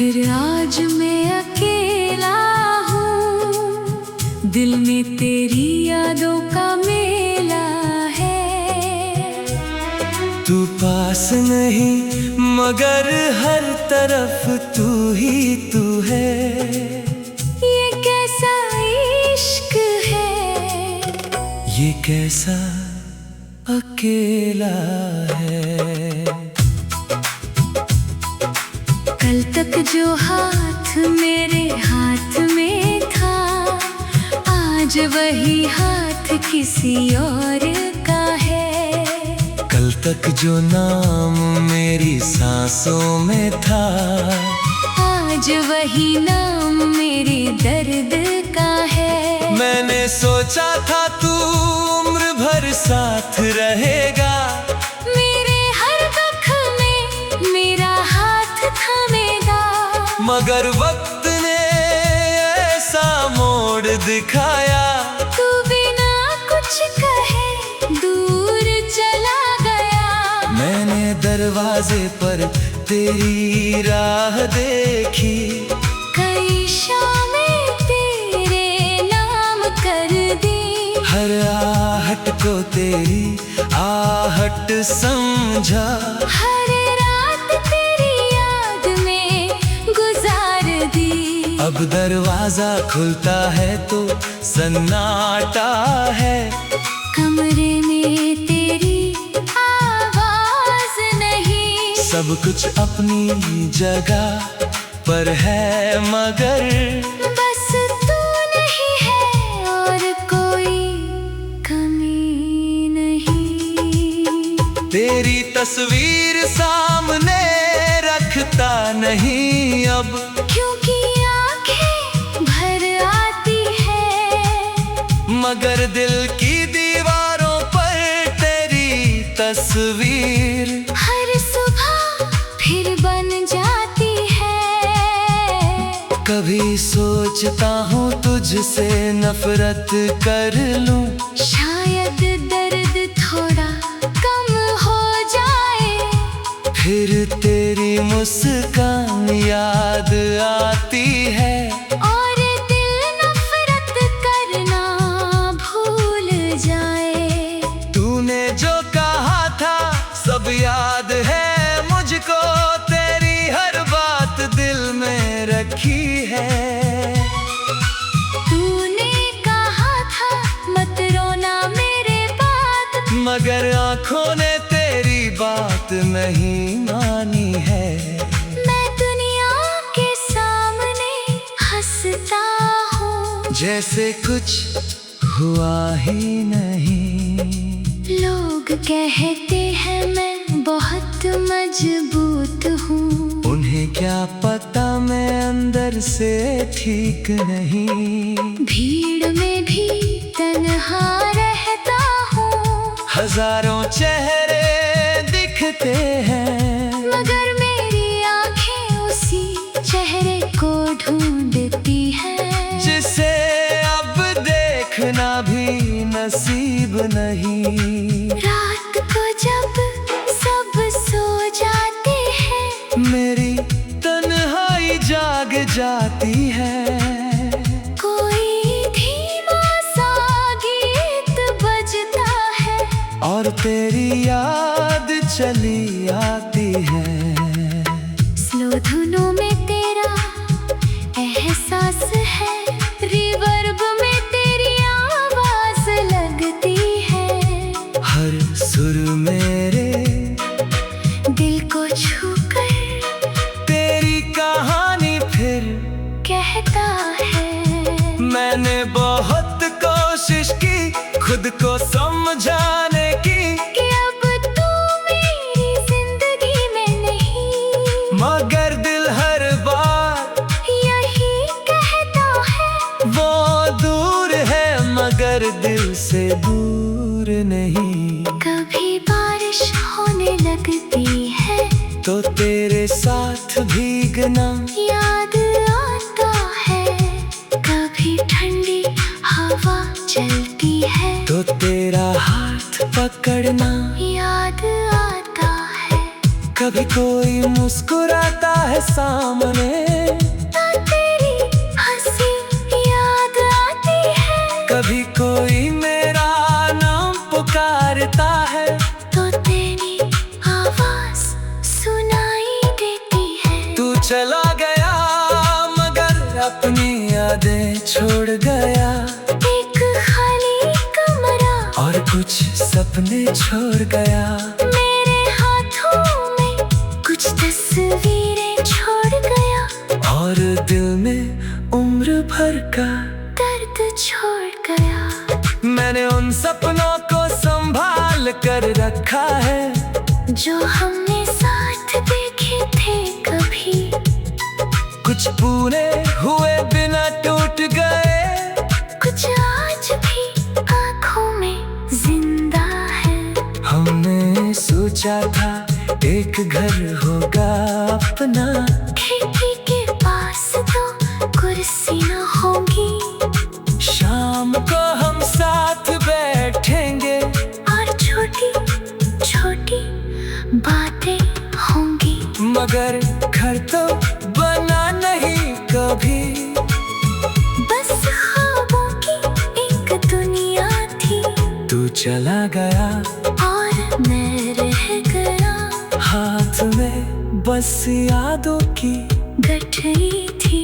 फिर आज मैं अकेला हूँ, दिल में तेरी यादों का मेला है। तू पास नहीं मगर हर तरफ तू ही तू है। ये कैसा इश्क है, ये कैसा अकेला है। कल तक जो हाथ मेरे हाथ में था, आज वही हाथ किसी और का है। कल तक जो नाम मेरी सांसों में था, आज वही नाम मेरे दर्द का है। मैंने सोचा था तू उम्र भर साथ रहेगा, मेरे हर दुख में मेरा हाथ थामेगा। मगर वक्त ने ऐसा मोड़ दिखाया, तू बिना कुछ कहे दूर चला गया। मैंने दरवाजे पर तेरी राह देखी, कई शामें तेरे नाम कर दी। हर आहट को तेरी आहट समझा। हर रात तेरी याद में गुजार दी। अब दरवाजा खुलता है तो सन्नाटा है, कमरे में तेरी आवाज नहीं। सब कुछ अपनी जगह पर है मगर बस तू नहीं है और कोई कमी नहीं। तेरी तस्वीर सामने रखता नहीं अब, क्योंकि आंखें भर आती है, मगर दिल की दीवारों पर तेरी तस्वीर हर सुबह फिर बन जाती है। कभी सोचता हूँ तुझसे नफरत कर लूं, शायद दर्द थोड़ा कम हो जाए। फिर तेरी मुस्कान याद आती है, और दिल नफरत करना भूल जाए। तूने जो कहा था सब याद है मुझको, तेरी हर बात दिल में रखी है। तूने कहा था मत रोना मेरे बात, मगर आँखों ने तेरी बात नहीं मानी है। मैं दुनिया के सामने हंसता हूँ, जैसे कुछ हुआ ही नहीं। लोग कहते हैं मैं बहुत मजबूत हूँ, उन्हें क्या पता मैं अंदर से ठीक नहीं। भीड़ में भी तन्हा रहता हूँ, हजारों चेहरे दिखते हैं, मगर मेरी आंखें उसी चेहरे को ढूंढती हैं, जिसे अब देखना भी नसीब नहीं। रात को जब सब सो जाते हैं, मेरी तन्हाई जाग जाती है, कोई धीमा सा गीत बजता है, और तेरी याद चली आती है। स्लो धुनों में तेरा एहसास है, रिवर्ब में तेरी आवाज लगती है। हर सुर मेरे दिल को छूकर तेरी कहानी फिर कहता है। मैंने बहुत कोशिश की खुद को समझाने की, कि अब तू मेरी जिंदगी में नहीं, मगर दिल हर बार यही कहता है। वो दूर है मगर दिल से दूर नहीं। कभी बारिश होने लगती है तो तेरे साथ भीगना याद आता है, कभी ठंडी हवा चलती है तो तेरा हाथ पकड़ना याद आता है। कभी कोई मुस्कुराता है सामने, तेरी हंसी याद आती है। कभी कोई मेरा नाम पुकारता है, तो तेरी आवाज सुनाई देती है। तू चला गया मगर अपनी यादें छोड़ गया, एक खाली कमरा और कुछ सपने छोड़ गया। मेरे हाथों में कुछ तस्वीरें छोड़ गया, और दिल में उम्र भर का दर्द छोड़ गया। मैंने उन सपनों को संभाल कर रखा है, जो हमने साथ देखे थे कभी। कुछ पूरे हुए बिना टूट गए, कुछ आज भी आँखों में जिंदा है। हमने सोचा था एक घर होगा अपना, खिड़की के पास तो कुर्सी न होगी, शाम को हम साथ बैठेंगे, और छोटी छोटी बातें होंगी। मगर घर तो बना नहीं कभी। बस ख्वाबों की एक दुनिया थी, तू चला गया और मैं रह गया। हाथ में बस यादों की गठरी थी।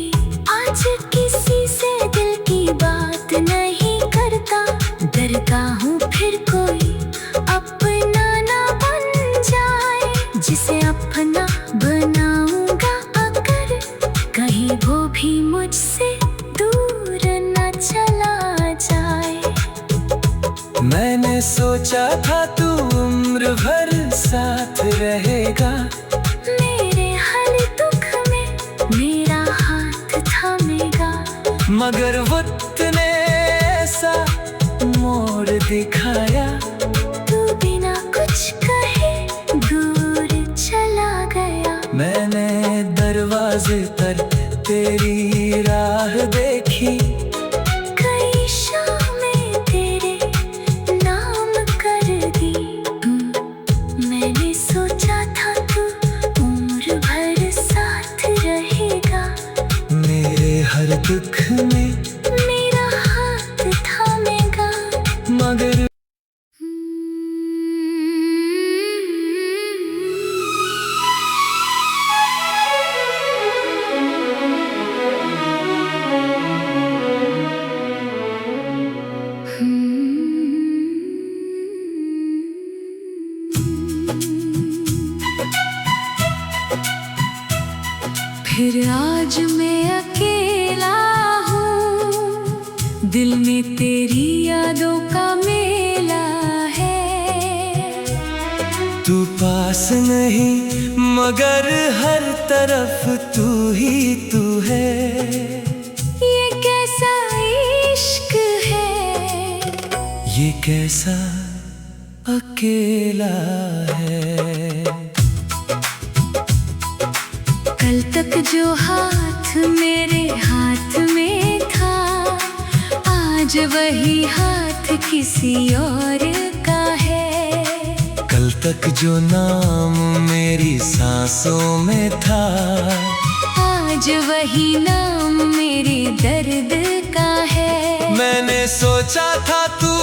आज किसी से दिल की बात नहीं करता, डरता हूँ फिर कोई अपना ना बन जाए। जिसे अपना बनाऊंगा अगर, कहीं वो भी मुझसे दूर न चला जाए। मैंने सोचा था तू उम्र भर साथ रहेगा, मेरे हर दुख में मेरा हाथ थामेगा। मगर वक्त ने ऐसा मोड़ दिखाया, तू बिना कुछ कहे दूर चला गया। मैंने दरवाजे पर तेरी राह देखी, कई शामें तेरे नाम कर दी। मैंने सोचा था तू उम्र भर साथ रहेगा, मेरे हर दुख में मेरा हाथ थामेगा। मगर फिर आज मैं अकेला हूँ, दिल में तेरी यादों का मेला है। तू पास नहीं मगर हर तरफ तू ही तू है। ये कैसा इश्क है, ये कैसा अकेला है। कल तक जो हाथ मेरे हाथ में था, आज वही हाथ किसी और का है। कल तक जो नाम मेरी सांसों में था, आज वही नाम मेरे दर्द का है। मैंने सोचा था तू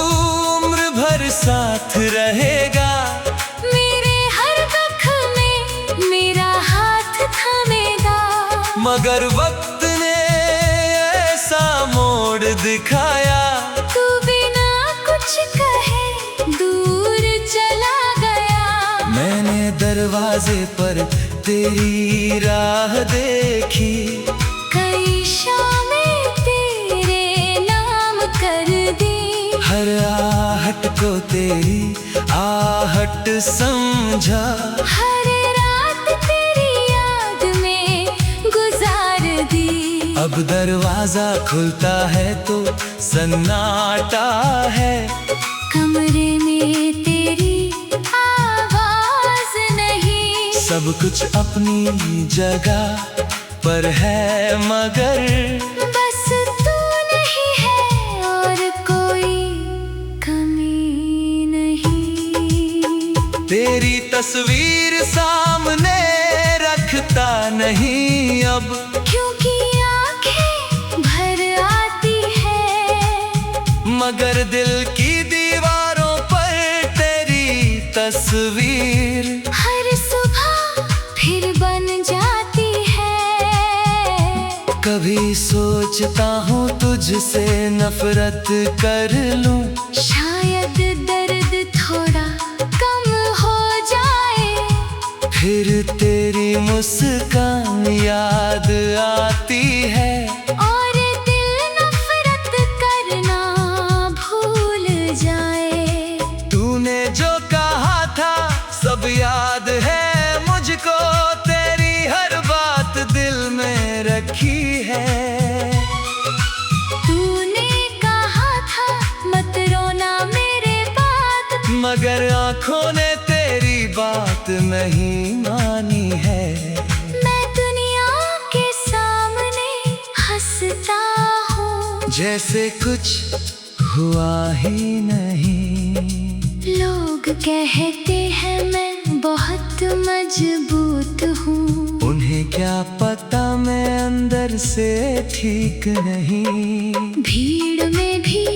उम्र भर साथ रहेगा, मेरे हर दुख में मेरा हाथ थामेगा। मगर वक्त ने ऐसा मोड़ दिखाया, तू बिना कुछ कहे दूर चला गया। मैंने दरवाजे पर तेरी राह देखी, कई शामें तेरे नाम कर दी। हर आहट को तेरी आहट समझा। हर रात तेरी याद में गुजार दी। अब दरवाजा खुलता है तो सन्नाटा है, कमरे में तेरी आवाज नहीं। सब कुछ अपनी जगह पर है मगर बस तू नहीं है और कोई कमी नहीं। तेरी तस्वीर सामने पता नहीं अब, क्योंकि आंखें भर आती है मगर दिल की दीवारों पर तेरी तस्वीर हर सुबह फिर बन जाती है। कभी सोचता हूँ तुझसे नफरत कर लूं, शायद दर्द थोड़ा कम हो जाए। फिर तेरी मुस्कान याद आती है और दिल नफरत करना भूल जाए। तूने जो कहा था सब याद है मुझको, तेरी हर बात दिल में रखी है। तूने कहा था मत रोना मेरे बात, मगर आँखों ने तेरी बात नहीं मानी है। मैं दुनिया के सामने हंसता हूँ जैसे कुछ हुआ ही नहीं। लोग कहते हैं मैं बहुत मजबूत हूँ, उन्हें क्या पता मैं अंदर से ठीक नहीं। भीड़ में भी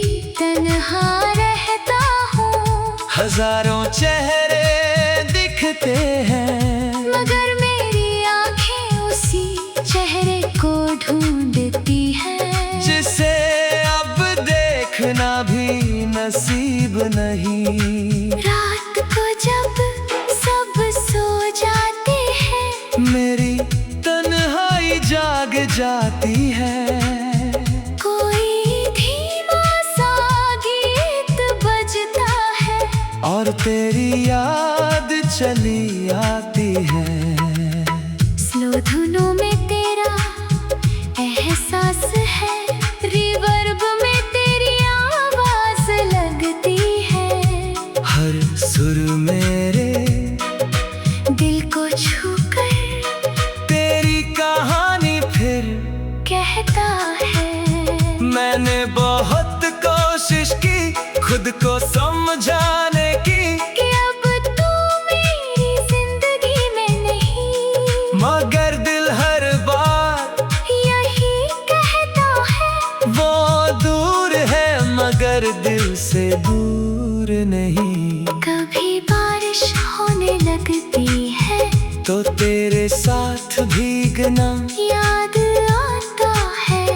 तन्हा रहता हूँ, हजारों चेहरे दिखते हैं, मगर मेरी आंखें उसी चेहरे को ढूंढती हैं। जिसे अब देखना भी नसीब नहीं। रात को जब सब सो जाते हैं, मेरी तन्हाई जाग जाती है। कोई धीमा सा गीत बजता है और तेरी याद चली आती है। स्लो धुनों में तेरा एहसास है, रिवर्ब में तेरी आवाज लगती है। हर सुर मेरे दिल को छूकर तेरी कहानी फिर कहता है। मैंने बहुत कोशिश की खुद को समझाने की, कि अब तू मेरी जिंदगी में नहीं, मगर दिल हर बार यही कहता है। वो दूर है मगर दिल से दूर नहीं। कभी बारिश होने लगती है तो तेरे साथ भीगना याद आता है।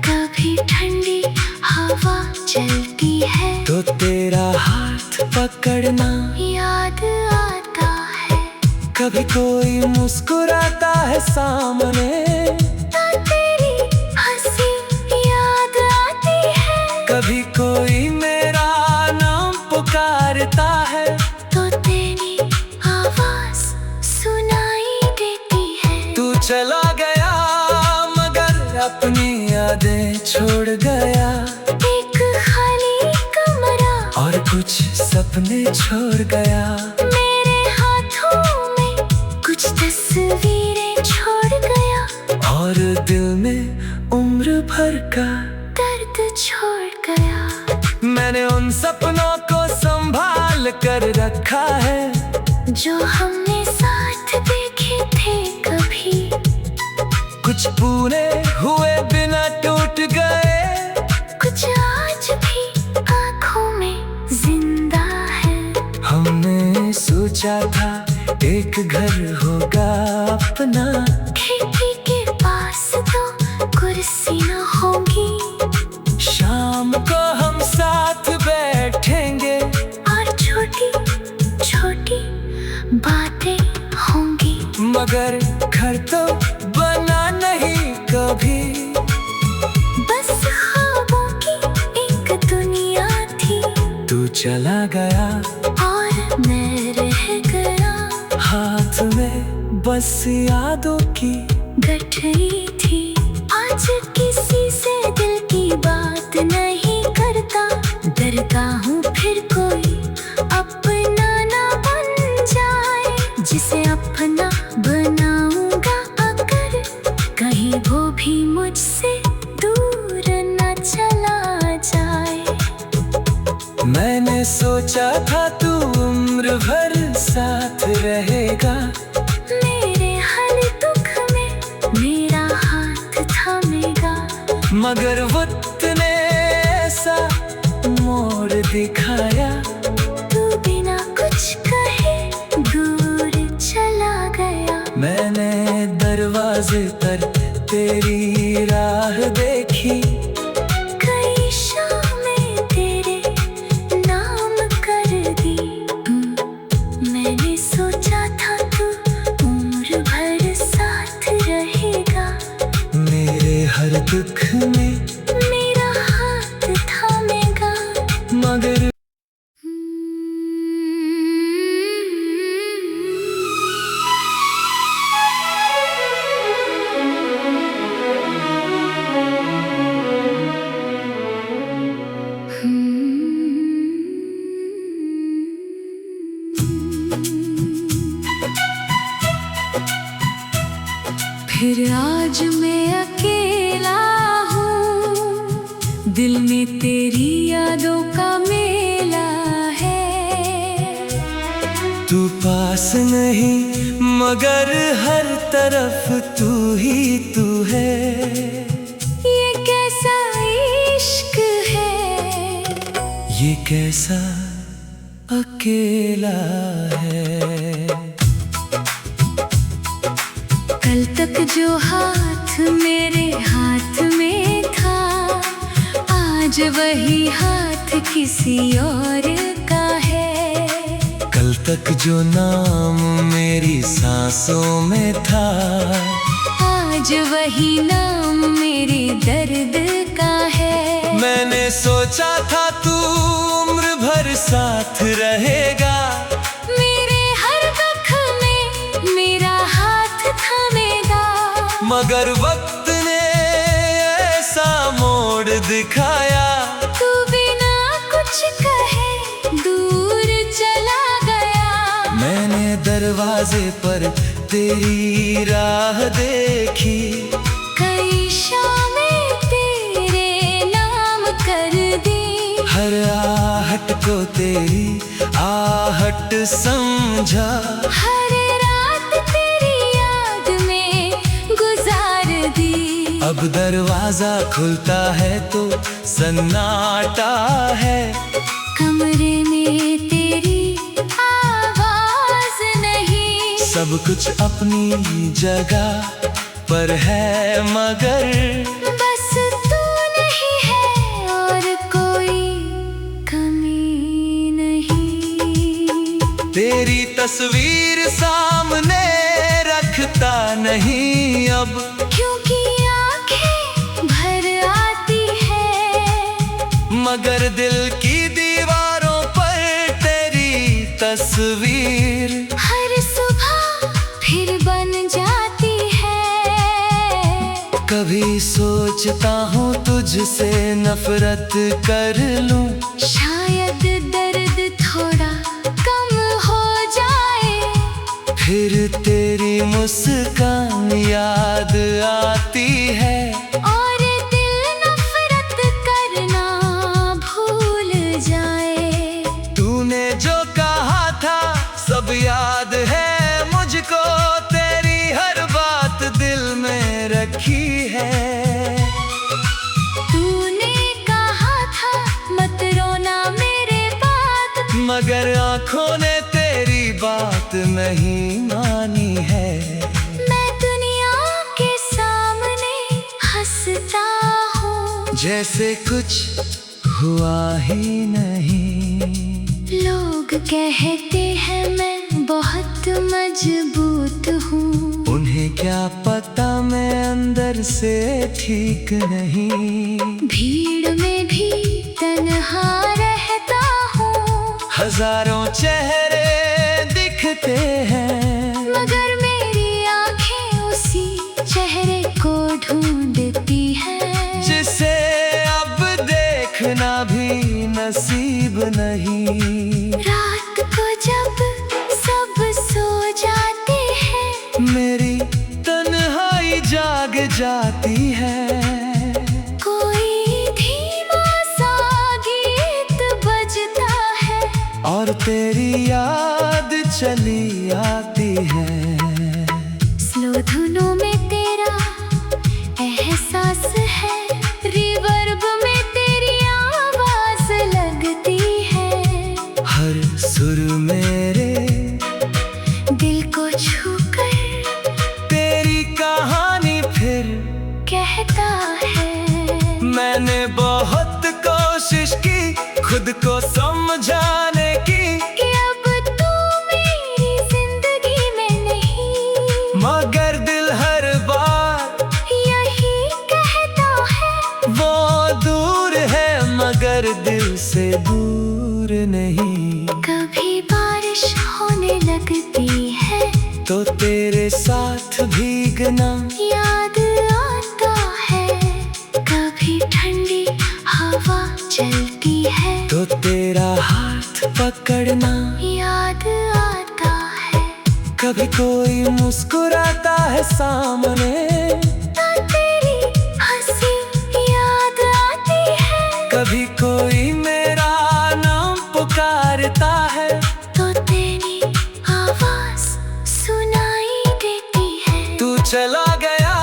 कभी ठंडी हवा चलती है तो तेरा हाथ पकड़ना याद आता है। कभी कोई मुस्कुराता है सामने तो तेरी हंसी याद आती है। कभी कोई मेरा नाम पुकारता है तो तेरी आवाज सुनाई देती है। तू चला गया मगर अपनी यादें छोड़ गया, एक खाली कमरा और कुछ सपने छोड़ गया। मेरे हाथों में कुछ तस्वीरें छोड़ गया, और दिल में उम्र भर का दर्द छोड़ गया। मैंने उन सपनों को संभाल कर रखा है जो हमने साथ देखे थे कभी, कुछ पूरे हुए बिना टूट गए, कुछ आज भी आंखों में जिंदा है। हमने सोचा था एक घर होगा अपना, खिड़की के पास तो कुर्सी न होगी, शाम को हम साथ बैठेंगे और छोटी छोटी बातें होंगी। मगर घर तो बना नहीं कभी, बस ख्वाबों की एक दुनिया थी। तू चला गया और मैं रह गया, हाथ में बस यादों की गठरी थी। आज किसी से दिल की बात नहीं करता, डरता हूँ फिर कोई अपना ना बन जाए। जिसे अपना बनाऊंगा अगर, कहीं वो भी मुझसे दूर न चला जाए। मैंने सोचा था तू उम्र भर साथ रहेगा, मेरे हाल तुम मगर वक्त ने ऐसा मोड़ दिखाया, तू बिना कुछ कहे दूर चला गया। मैंने दरवाजे पर तेरी राह देखी, कई शामें तेरे नाम कर दी। मैंने सोचा था तू उम्र भर साथ रहेगा, मेरे हर दुख में मेरा हाथ थामेगा। मगर फिर आज मैं अकेला हूँ, दिल में तेरी यादों का मेला है। तू पास नहीं मगर हर तरफ तू ही तू है। ये कैसा इश्क है, ये कैसा अकेला है। कल तक जो हाथ मेरे हाथ में था, आज वही हाथ किसी और का है। कल तक जो नाम मेरी सांसों में था, आज वही नाम मेरे दर्द का है। मैंने सोचा था तू उम्र भर साथ रहेगा, मेरे हर दुख में मेरा हाथ थामेगा। मगर वक्त ने ऐसा मोड़ दिखाया, तू बिना कुछ कहे दूर चला गया। मैंने दरवाजे पर तेरी राह देखी, कई शामें तेरे नाम कर दी। हर आहट को तेरी आहट समझा, हर रात तेरी याद में गुजार दी। अब दरवाजा खुलता है तो सन्नाटा है, कमरे में तेरी आवाज नहीं। सब कुछ अपनी जगह पर है मगर बस तू नहीं है और कोई कमी नहीं। तेरी तस्वीर सामने रखता नहीं अब, क्योंकि आंखें भर आती है, मगर दिल की दीवारों पर तेरी तस्वीर हर सुबह फिर बन जाती है। कभी सोचता हूँ तुझसे नफरत कर लूं, शायद दर्द थोड़ा कम हो जाए। फिर तेरी मुस्कान याद आती है, और दिल नफरत करना भूल जाए। तूने जो कहा था सब याद है मुझको, तेरी हर बात दिल में रखी है। तूने कहा था मत रोना मेरे बात, मगर आंखों ने तेरी बात नहीं मानी है। मैं दुनिया के सामने हंसता हूँ, जैसे कुछ हुआ ही नहीं। लोग कहते हैं मैं बहुत मजबूत हूँ, उन्हें क्या पता मैं अंदर से ठीक नहीं। भीड़ में भी तन्हा रहता हूँ, हजारों चेहरे दिखते हैं, मगर मेरी आंखें उसी चेहरे को ढूंढती हैं। जिसे अब देखना भी नसीब नहीं। रात को जब सब सो जाते हैं, मेरी तन्हाई जाग जाती है। कोई धीमा सा गीत बजता है, और तेरी याद चली आती है। स्लो धुनों में तेरा एहसास है। हर सुर मेरे दिल को छू कर तेरी कहानी फिर कहता है। मैंने बहुत कोशिश की खुद को समझाने की कि अब तू मेरी जिंदगी में नहीं, मगर दिल हर बार यही कहता है। वो दूर है मगर दिल से दूर नहीं। कभी बारिश होने लगती है तो तेरे साथ भीगना याद आता है। कभी ठंडी हवा चलती है तो तेरा हाथ पकड़ना याद आता है। कभी कोई मुस्कुराता है सामने तो तेरी हंसी याद आती है। कभी कोई मेरा नाम पुकारता है तो तेरी आवाज सुनाई देती है। तू चला गया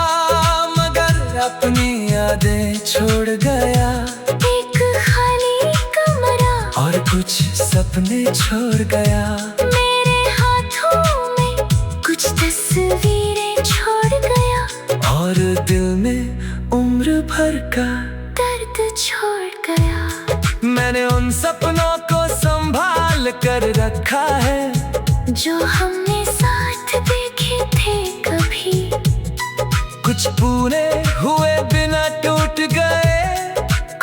मगर अपनी यादें छोड़ गया एक खाली कमरा और कुछ सपने छोड़ गया। मेरे हाथों में कुछ तस्वीरें छोड़ गया और दिल में उम्र भर का दर्द छोड़ गया। मैंने उन सपनों को संभाल कर रखा है जो हमने साथ देखे थे कभी। कुछ पूरे हुए बिना टूट गए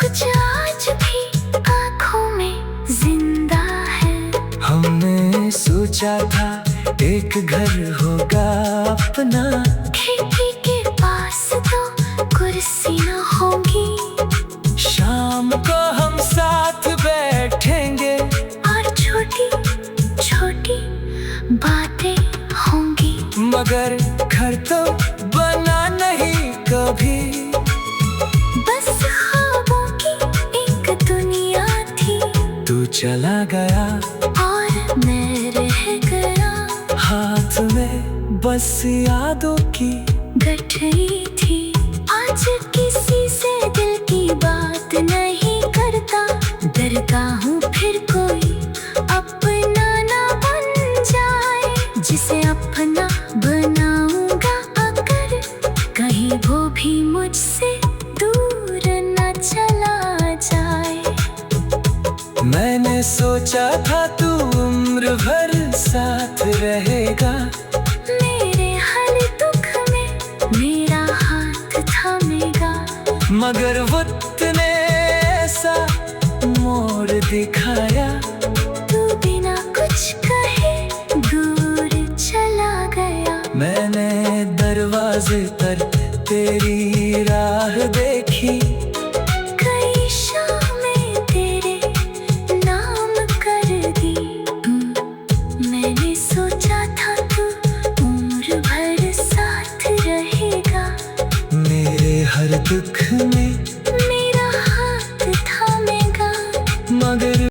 कुछ आज भी आँखों में जिंदा है। हमने सोचा था एक घर होगा अपना, खिड़की के पास तो कुर्सी न होगी। शाम को हम साथ बैठेंगे और छोटी छोटी बातें होंगी। मगर घर तो बना नहीं कभी। बस ख्वाबों की एक दुनिया थी। तू चला गया और मैं रह गया हाथ में बस यादों की गठरी थी। आज किसी से दिल की बात नहीं करता। डरता हूँ फिर कोई अपना ना बन जाए। जिसे अपना बनाऊंगा अगर कहीं वो भी मुझसे दूर न चला जाए। मैंने सोचा था तू उम्र भर साथ रहेगा। मेरे हर दुख में मेरा हाथ थामेगा। मगर वक्त ने ऐसा मोड़ दिखाया तू बिना कुछ कहे दूर चला गया। मैंने दरवाजे पर तेरी राह देखी। कई शामें तेरे नाम कर दी। मैंने सोचा था तू उम्र भर साथ रहेगा। मेरे हर दुख में मेरा हाथ थामेगा। मगर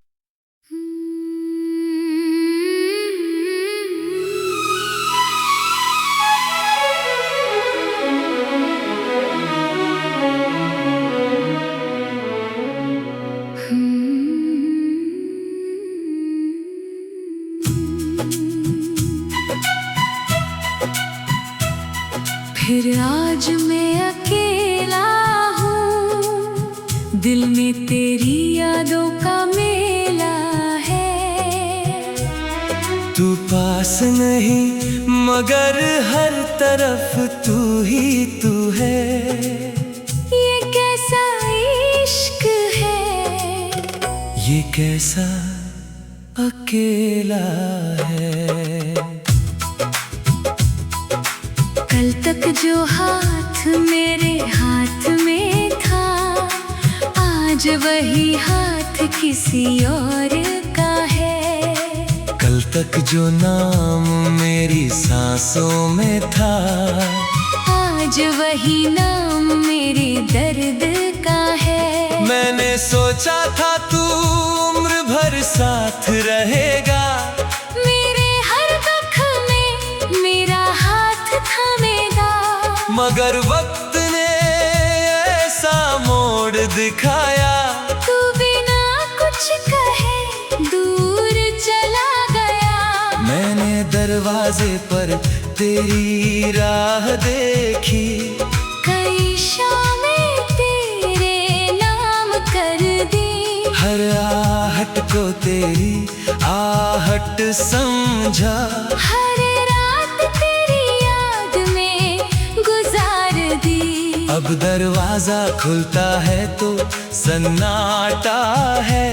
फिर आज मैं अकेला हूँ। दिल में तेरी यादों का मेला है। तू पास नहीं मगर हर तरफ तू ही तू है। ये कैसा इश्क है। ये कैसा अकेला है। कल तक जो हाथ मेरे हाथ में था आज वही हाथ किसी और का है। कल तक जो नाम मेरी सांसों में था आज वही नाम मेरे दर्द का है। मैंने सोचा था तू उम्र भर साथ रहेगा। मेरे हर दुख में मेरा हाथ थामेगा। मगर वक्त ने ऐसा मोड़ दिखाया तू बिना कुछ कहे दूर चला दरवाजे पर तेरी राह देखी, कई शामें तेरे नाम कर दी। हर आहट को तेरी आहट समझा, हर रात तेरी याद में गुजार दी। अब दरवाजा खुलता है तो सन्नाटा है,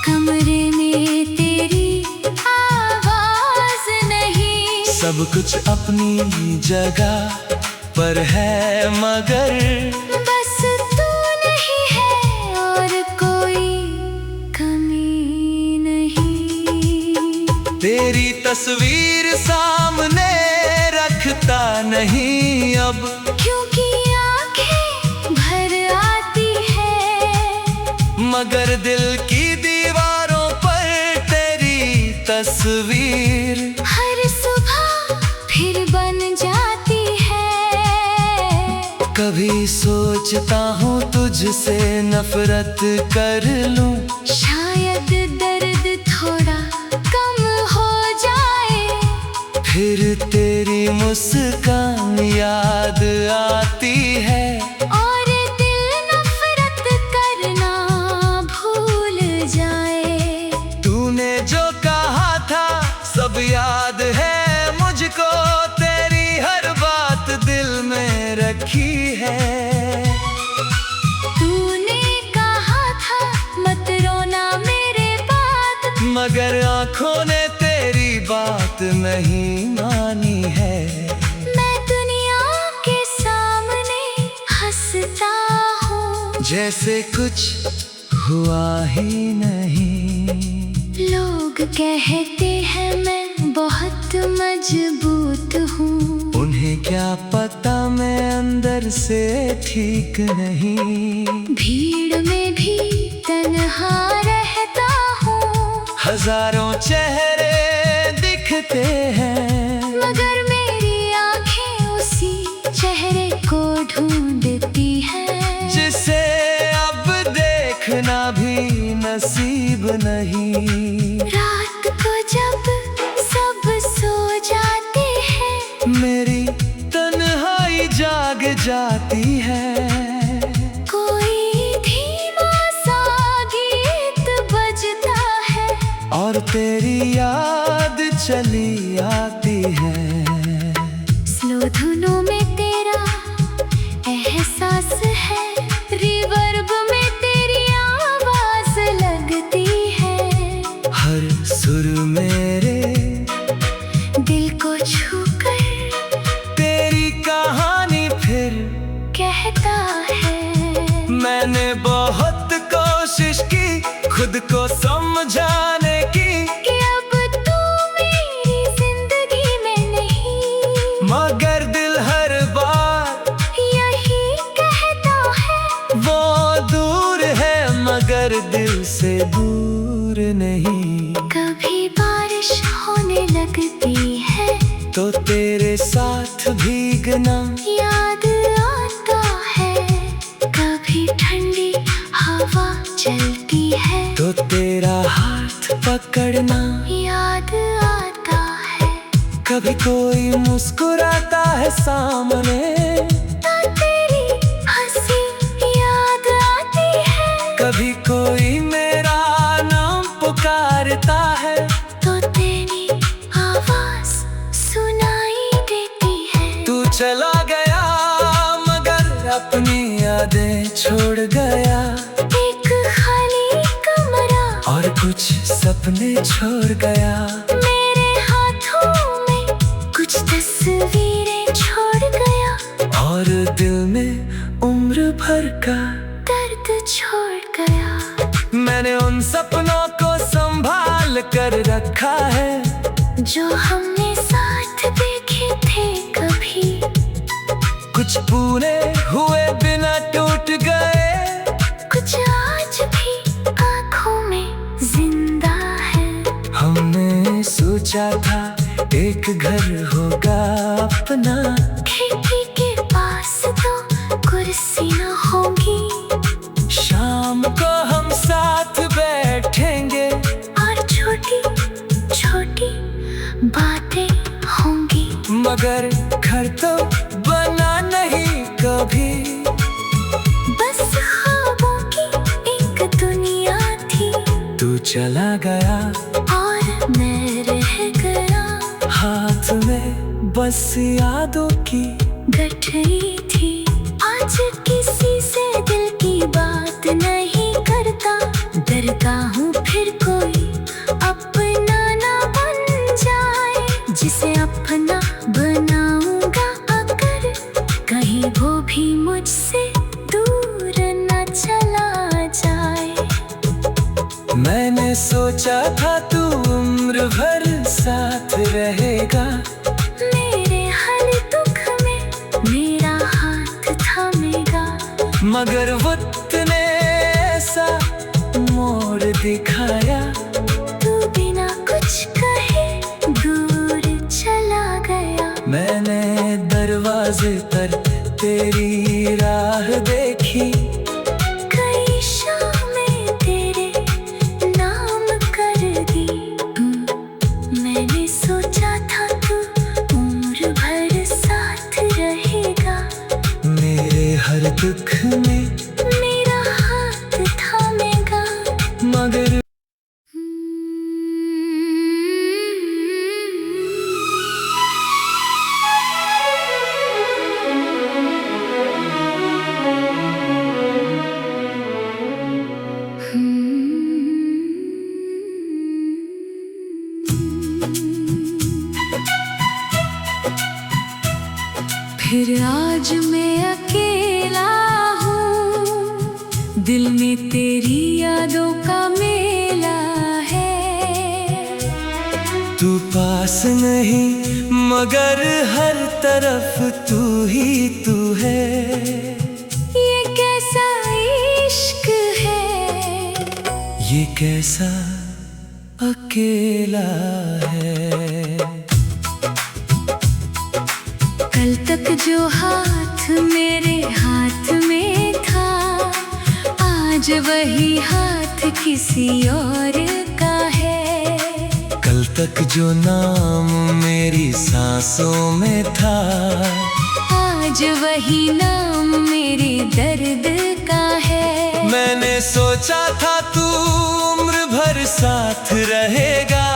कमरे में तेरी आवाज नहीं। सब कुछ अपनी जगह पर है मगर बस तू नहीं है और कोई कमी नहीं। तेरी तस्वीर सामने रखता नहीं अब, क्योंकि आंखें भर आती है, मगर दिल की दीवारों पर तेरी तस्वीर हर सुबह फिर बन जाती है। कभी सोचता हूँ तुझसे नफरत कर लूं, शायद दर्द थोड़ा कम हो जाए। फिर तेरी मुस्कान याद आती है, और दिल नफरत करना भूल जाए। तूने जो कहा था सब याद है मुझको, तेरी हर बात दिल में रखी है। तूने कहा था मत रोना मेरे बात, मगर आँखों ने तेरी बात नहीं मानी है। मैं दुनिया के सामने हंसता हूँ, जैसे कुछ हुआ ही नहीं। लोग कहते हैं मैं बहुत मजबूत हूँ, उन्हें क्या पता मैं अंदर से ठीक नहीं। भीड़ में भी तन्हा रहता हूँ, हजारों चेहरे दिखते हैं, मगर मेरी आंखें उसी चेहरे को ढूंढती हैं, जिसे अब देखना भी नसीब नहीं। रात को जब सब सो जाते हैं, मेरी तन्हाई जाग जाती है, कोई धीमा सा गीत बजता है, और तेरी याद चली आती है। स्लो धुनों में तेरा एहसास है, रिवर्ब में तेरी आवाज लगती है। हर सुर मेरे दिल को छूकर तेरी कहानी फिर कहता है। मैंने बहुत कोशिश की खुद को समझाने की, कि अब तू मेरी जिंदगी में नहीं, मगर दिल हर बार यही कहता है। वो दूर है मगर दिल से दूर नहीं। कभी बारिश होने लगती है तो तेरे साथ भीगना याद आता है, कभी ठंडी हवा चलती है तो तेरा हाथ पकड़ना याद आता है। कभी कोई मुस्कुराता है सामने तो तेरी हंसी याद आती है, कभी कोई मेरा नाम पुकारता है तो तेरी आवाज सुनाई देती है। तू चला गया मगर अपनी यादें छोड़ गया, एक खाली कमरा और कुछ सपने छोड़ गया। मेरे हाथों में कुछ तस्वीरें छोड़ गया, और दिल में उम्र भर का दर्द छोड़ गया। मैंने उन सपनों को संभाल कर रखा है, जो हमने साथ देखे थे कभी, कुछ पूरे हुए बिना टूट गए, कुछ आज भी आँखों में जिंदा है। हमने सोचा था एक घर होगा अपना, खिड़की के पास तो कुर्सी न होगी, शाम को हम साथ बैठेंगे और छोटी छोटी बातें मगर घर तो बना नहीं कभी। बस ख्वाबों की एक दुनिया थी, तू चला गया और मैं रह गया। हाथ में बस यादों की गठरी थी। आज किसी से दिल की बात नहीं करता, डरता हूँ फिर कोई अपना ना बन जाए। जिसे अपना बनाऊंगा अगर, कहीं वो भी मुझसे दूर न चला जाए। मैंने सोचा था तू उम्र भर साथ रहेगा, मेरे हर दुख में मेरा हाथ थामेगा। मगर वक्त ने ऐसा मोड़ दिखाया, तू बिना कुछ कहे दूर चला गया। मैंने दरवाजे पर तेरी राह देखी, कई शामें तेरे नाम कर दी। मैंने सोचा था तू उम्र भर साथ रहेगा, मेरे हर दुख में मेरा हाथ थामेगा। मगर फिर आज मैं अकेला हूँ, दिल में तेरी यादों का मेला है। तू पास नहीं मगर हर तरफ तू ही तू है। ये कैसा इश्क है, ये कैसा अकेला है। कल तक जो हाथ मेरे हाथ में था, आज वही हाथ किसी और का है। कल तक जो नाम मेरी सांसों में था, आज वही नाम मेरे दर्द का है। मैंने सोचा था तू उम्र भर साथ रहेगा,